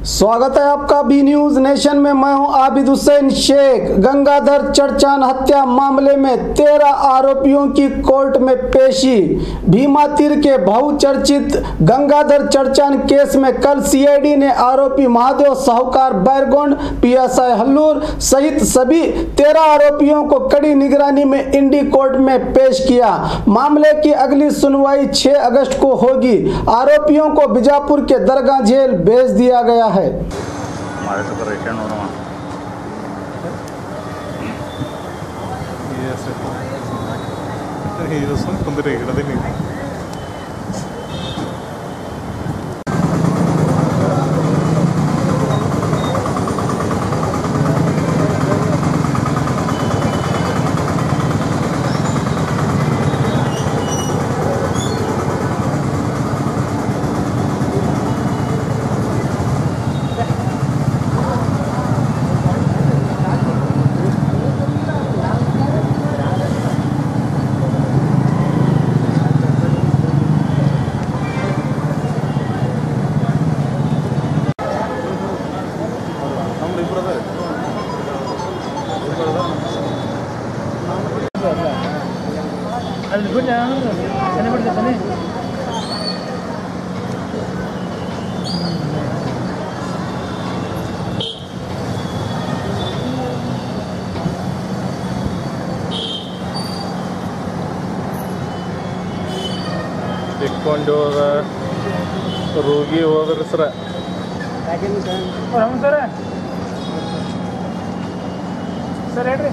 स्वागत है आपका बी न्यूज नेशन में। मैं हूं आबिद हुसैन शेख। गंगाधर चर्चान हत्या मामले में 13 आरोपियों की कोर्ट में पेशी। भीमा तीर के बहुचर्चित गंगाधर चर्चान केस में कल सीआईडी ने आरोपी महादेव साहूकार बैरगोंड, पीएसआई हल्लूर सहित सभी 13 आरोपियों को कड़ी निगरानी में इंडी कोर्ट में पेश किया। मामले की अगली सुनवाई 6 अगस्त को होगी। आरोपियों को बीजापुर के दरगाह जेल भेज दिया गया है। ಇಟ್ಕೊಂಡು ರೋಗಿ ಹೋದ್ರ ಸರ ಸರ್ ಹೇಳ್ರಿ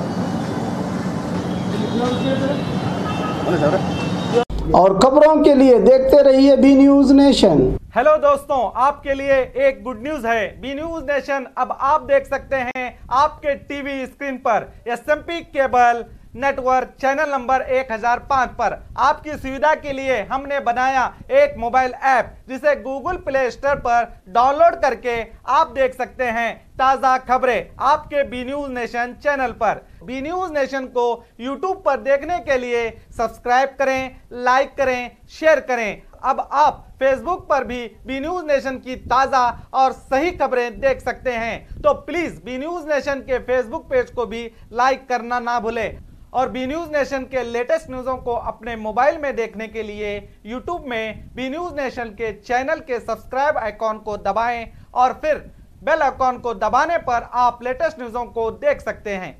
और खबरों के लिए देखते रहिए बी न्यूज नेशन। हेलो दोस्तों, आपके लिए एक गुड न्यूज है। बी न्यूज नेशन अब आप देख सकते हैं आपके टीवी स्क्रीन पर SMP cable network channel number 1005 पर। आपकी सुविधा के लिए हमने बनाया एक मोबाइल ऐप जिसे गूगल प्ले स्टोर पर डाउनलोड करके आप देख सकते हैं ताज़ा खबरें आपके बी न्यूज नेशन चैनल पर। बी न्यूज नेशन को यूट्यूब पर देखने के लिए सब्सक्राइब करें, लाइक करें, शेयर करें। अब आप फेसबुक पर भी बी न्यूज नेशन की ताज़ा और सही खबरें देख सकते हैं। तो प्लीज़ बी न्यूज नेशन के फेसबुक पेज को भी लाइक करना ना भूलें। और बी न्यूज नेशन के लेटेस्ट न्यूज़ों को अपने मोबाइल में देखने के लिए यूट्यूब में बी न्यूज नेशन के चैनल के सब्सक्राइब आइकॉन को दबाएं और फिर बेल आइकॉन को दबाने पर आप लेटेस्ट न्यूज़ों को देख सकते हैं।